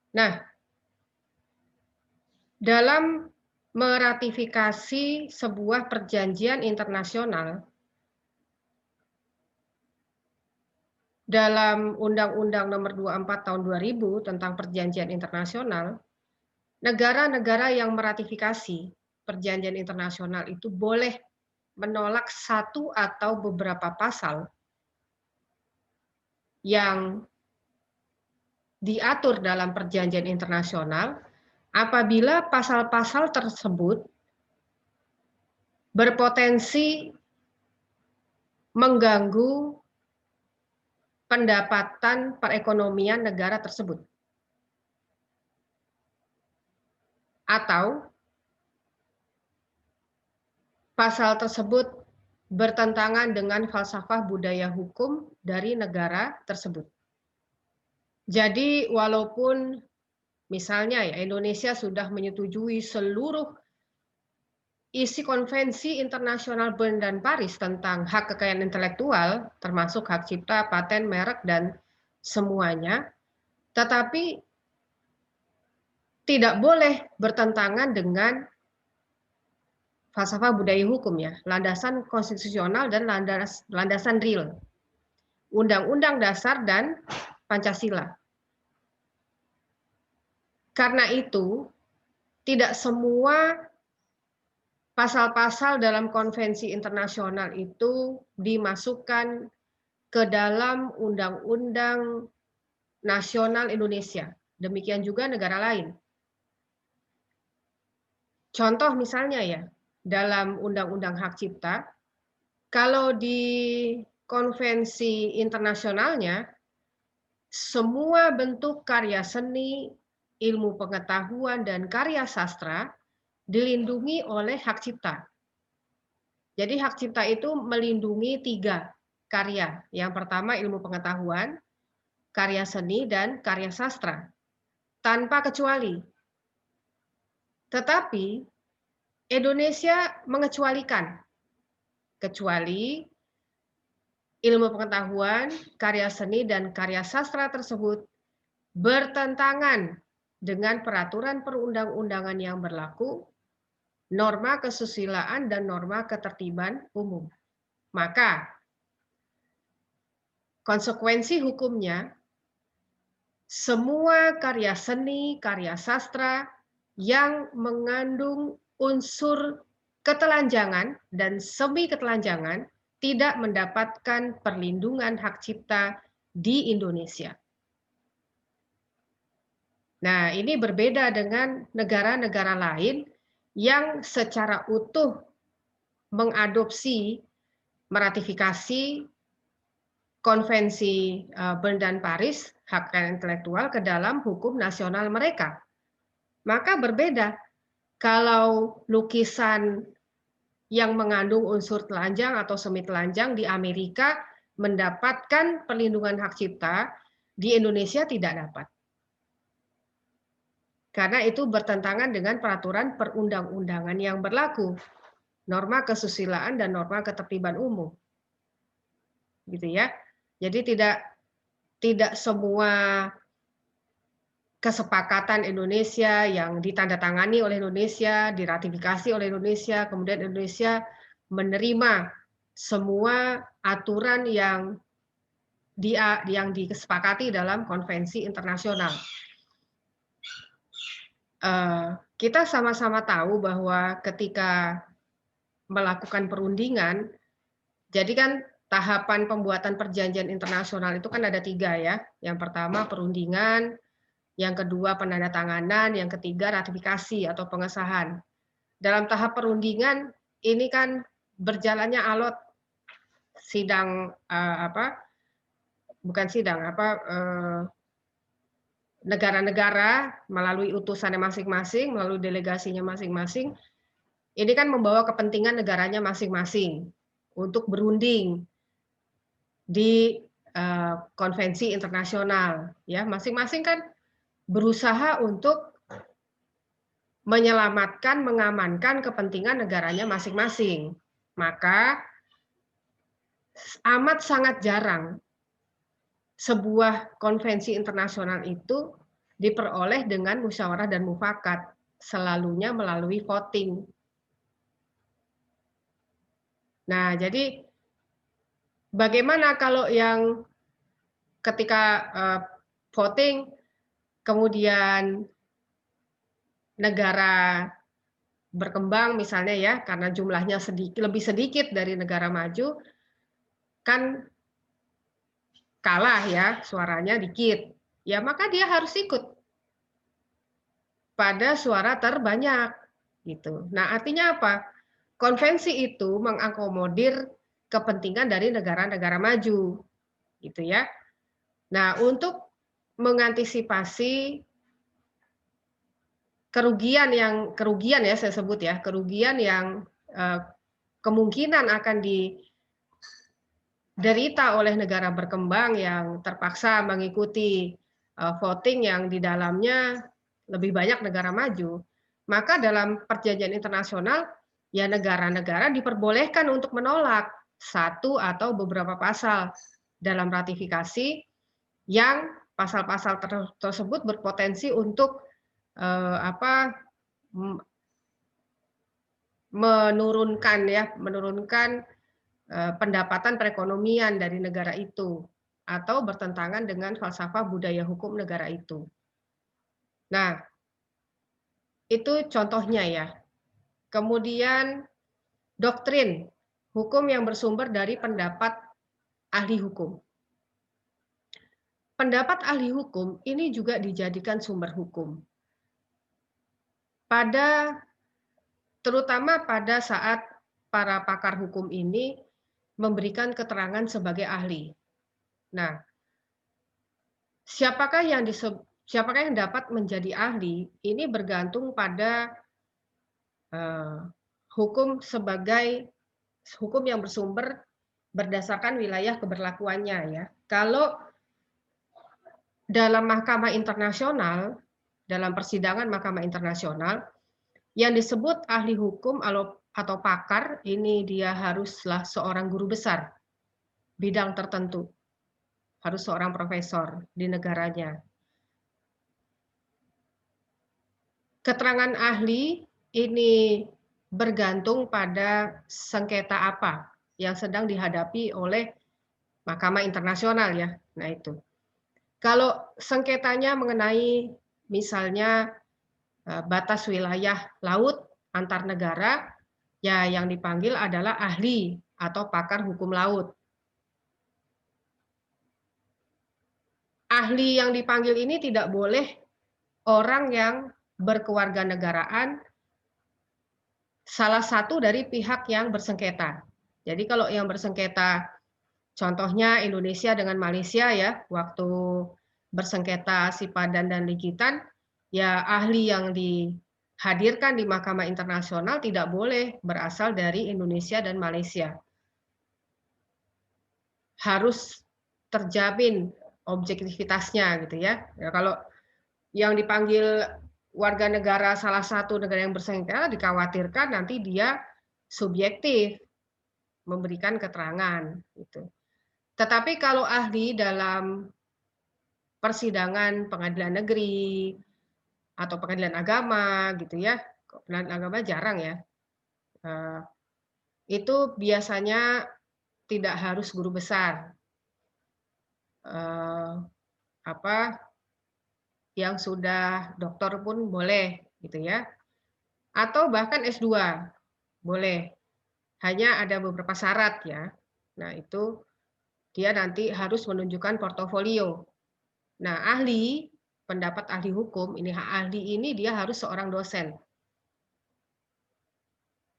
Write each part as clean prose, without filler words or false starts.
Nah, dalam meratifikasi sebuah perjanjian internasional, dalam Undang-Undang Nomor 24 Tahun 2000 tentang Perjanjian Internasional, negara-negara yang meratifikasi perjanjian internasional itu boleh menolak satu atau beberapa pasal yang diatur dalam perjanjian internasional apabila pasal-pasal tersebut berpotensi mengganggu pendapatan perekonomian negara tersebut. Atau pasal tersebut bertentangan dengan falsafah budaya hukum dari negara tersebut. Jadi walaupun misalnya ya Indonesia sudah menyetujui seluruh isi Konvensi Internasional Bern dan Paris tentang hak kekayaan intelektual, termasuk hak cipta, paten, merek, dan semuanya, tetapi tidak boleh bertentangan dengan falsafah budaya hukum ya, landasan konstitusional dan landasan real, Undang-Undang Dasar dan Pancasila. Karena itu, tidak semua pasal-pasal dalam konvensi internasional itu dimasukkan ke dalam undang-undang nasional Indonesia. Demikian juga negara lain. Contoh misalnya ya, dalam undang-undang hak cipta, kalau di konvensi internasionalnya, semua bentuk karya seni, ilmu pengetahuan, dan karya sastra dilindungi oleh hak cipta. Jadi hak cipta itu melindungi 3 karya. Yang pertama ilmu pengetahuan, karya seni, dan karya sastra. Tanpa kecuali. Tetapi Indonesia mengecualikan. Kecuali ilmu pengetahuan, karya seni, dan karya sastra tersebut bertentangan dengan peraturan perundang-undangan yang berlaku, norma kesusilaan, dan norma ketertiban umum. Maka, konsekuensi hukumnya, semua karya seni, karya sastra yang mengandung unsur ketelanjangan dan semi ketelanjangan tidak mendapatkan perlindungan hak cipta di Indonesia. Nah, ini berbeda dengan negara-negara lain yang secara utuh mengadopsi, meratifikasi Konvensi Bern dan Paris hak kekayaan intelektual ke dalam hukum nasional mereka. Maka berbeda kalau lukisan yang mengandung unsur telanjang atau semi telanjang di Amerika mendapatkan perlindungan hak cipta, di Indonesia tidak dapat. Karena itu bertentangan dengan peraturan perundang-undangan yang berlaku, norma kesusilaan dan norma ketertiban umum. Gitu ya. Jadi tidak semua kesepakatan Indonesia yang ditandatangani oleh Indonesia, diratifikasi oleh Indonesia, kemudian Indonesia menerima semua aturan yang disepakati dalam konvensi internasional. Kita sama-sama tahu bahwa ketika melakukan perundingan, jadi kan tahapan pembuatan perjanjian internasional itu kan ada 3 ya. Yang pertama perundingan, yang kedua penandatanganan, yang ketiga ratifikasi atau pengesahan. Dalam tahap perundingan ini kan berjalannya alot sidang negara-negara melalui utusannya masing-masing, melalui delegasinya masing-masing. Ini kan membawa kepentingan negaranya masing-masing untuk berunding di konvensi internasional. Ya, masing-masing kan berusaha untuk menyelamatkan, mengamankan kepentingan negaranya masing-masing. Maka sangat jarang sebuah konvensi internasional itu diperoleh dengan musyawarah dan mufakat, selalunya melalui voting. Nah, jadi bagaimana kalau yang ketika, voting kemudian negara berkembang misalnya ya, karena jumlahnya lebih sedikit dari negara maju, kan kalah ya, suaranya dikit. Ya maka dia harus ikut pada suara terbanyak, gitu. Nah, artinya apa? Konvensi itu mengakomodir kepentingan dari negara-negara maju, gitu ya. Nah, untuk mengantisipasi kerugian ya saya sebut ya, kerugian yang, kemungkinan akan diderita oleh negara berkembang yang terpaksa mengikuti, voting yang di dalamnya lebih banyak negara maju, maka dalam perjanjian internasional, ya negara-negara diperbolehkan untuk menolak satu atau beberapa pasal dalam ratifikasi yang pasal-pasal tersebut berpotensi untuk, apa, menurunkan pendapatan perekonomian dari negara itu, atau bertentangan dengan falsafah budaya hukum negara itu. Nah, itu contohnya ya. Kemudian doktrin, hukum yang bersumber dari pendapat ahli hukum. Pendapat ahli hukum ini juga dijadikan sumber hukum. Terutama pada saat para pakar hukum ini memberikan keterangan sebagai ahli. Nah, siapakah yang dapat menjadi ahli, ini bergantung pada hukum yang bersumber berdasarkan wilayah keberlakuannya ya. Kalau dalam mahkamah internasional, dalam persidangan mahkamah internasional, yang disebut ahli hukum atau pakar, ini dia haruslah seorang guru besar bidang tertentu, harus seorang profesor di negaranya. Keterangan ahli ini bergantung pada sengketa apa yang sedang dihadapi oleh mahkamah internasional ya. Nah itu. Kalau sengketanya mengenai misalnya batas wilayah laut antar negara, ya yang dipanggil adalah ahli atau pakar hukum laut. Ahli yang dipanggil ini tidak boleh orang yang berkewarganegaraan salah satu dari pihak yang bersengketa. Jadi kalau yang bersengketa, contohnya Indonesia dengan Malaysia ya, waktu bersengketa Sipadan dan Ligitan, ya ahli yang dihadirkan di Mahkamah Internasional tidak boleh berasal dari Indonesia dan Malaysia. Harus terjamin objektivitasnya gitu ya. Ya kalau yang dipanggil warga negara salah satu negara yang bersengketa dikhawatirkan nanti dia subjektif memberikan keterangan gitu. Tetapi kalau ahli dalam persidangan pengadilan negeri atau pengadilan agama gitu ya, pengadilan agama jarang ya. Itu biasanya tidak harus guru besar. Apa yang sudah doktor pun boleh gitu ya. Atau bahkan S2 boleh. Hanya ada beberapa syarat ya. Nah, itu dia nanti harus menunjukkan portofolio. Nah, pendapat ahli hukum, ahli ini dia harus seorang dosen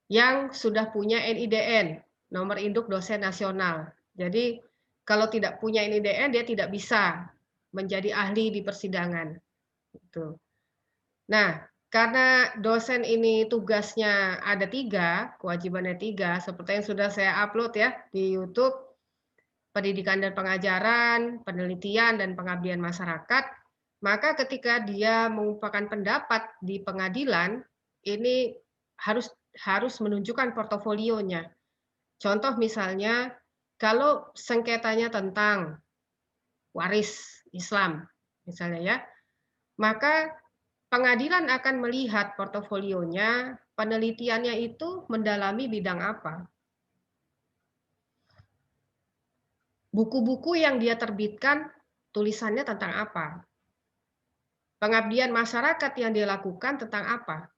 yang sudah punya NIDN, nomor induk dosen nasional. Jadi kalau tidak punya NIDN dia tidak bisa menjadi ahli di persidangan. Gitu. Nah, karena dosen ini tugasnya ada 3, kewajibannya 3, seperti yang sudah saya upload ya di YouTube, pendidikan dan pengajaran, penelitian dan pengabdian masyarakat, maka ketika dia mengumpulkan pendapat di pengadilan, ini harus menunjukkan portofolionya. Contoh misalnya, kalau sengketanya tentang waris Islam, misalnya ya, maka pengadilan akan melihat portofolionya, penelitiannya itu mendalami bidang apa. Buku-buku yang dia terbitkan, tulisannya tentang apa. Pengabdian masyarakat yang dia lakukan tentang apa.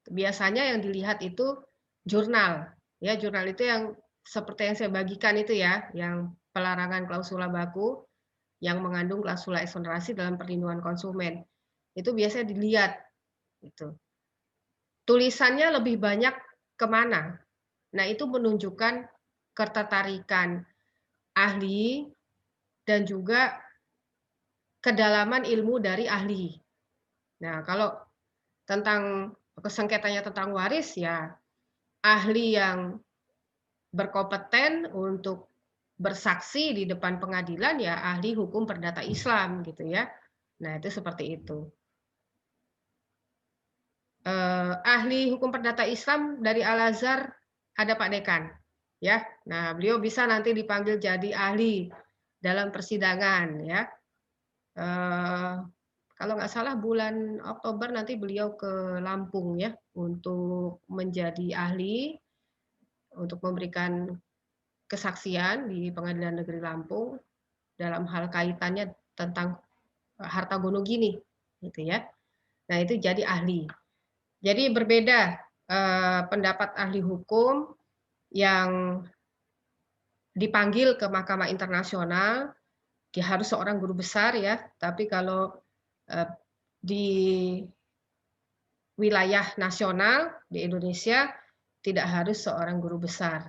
Biasanya yang dilihat itu jurnal. Ya, jurnal itu yang seperti yang saya bagikan itu ya, yang pelarangan klausula baku, yang mengandung klausula eksonerasi dalam perlindungan konsumen. Itu biasanya dilihat, gitu. Tulisannya lebih banyak kemana? Nah, itu menunjukkan ketertarikan ahli dan juga kedalaman ilmu dari ahli. Nah, kalau tentang sengketanya tentang waris, ya ahli yang berkompeten untuk bersaksi di depan pengadilan, ya ahli hukum perdata Islam, gitu ya. Nah, itu seperti itu. Ahli hukum perdata Islam dari Al-Azhar ada Pak Dekan, ya. Nah, beliau bisa nanti dipanggil jadi ahli dalam persidangan, ya. Kalau nggak salah bulan Oktober nanti beliau ke Lampung ya, untuk menjadi ahli, untuk memberikan kesaksian di Pengadilan Negeri Lampung dalam hal kaitannya tentang harta gono gini, gitu ya. Nah, itu jadi ahli. Jadi berbeda pendapat ahli hukum yang dipanggil ke Mahkamah Internasional, dia harus seorang guru besar ya, tapi kalau di wilayah nasional di Indonesia tidak harus seorang guru besar.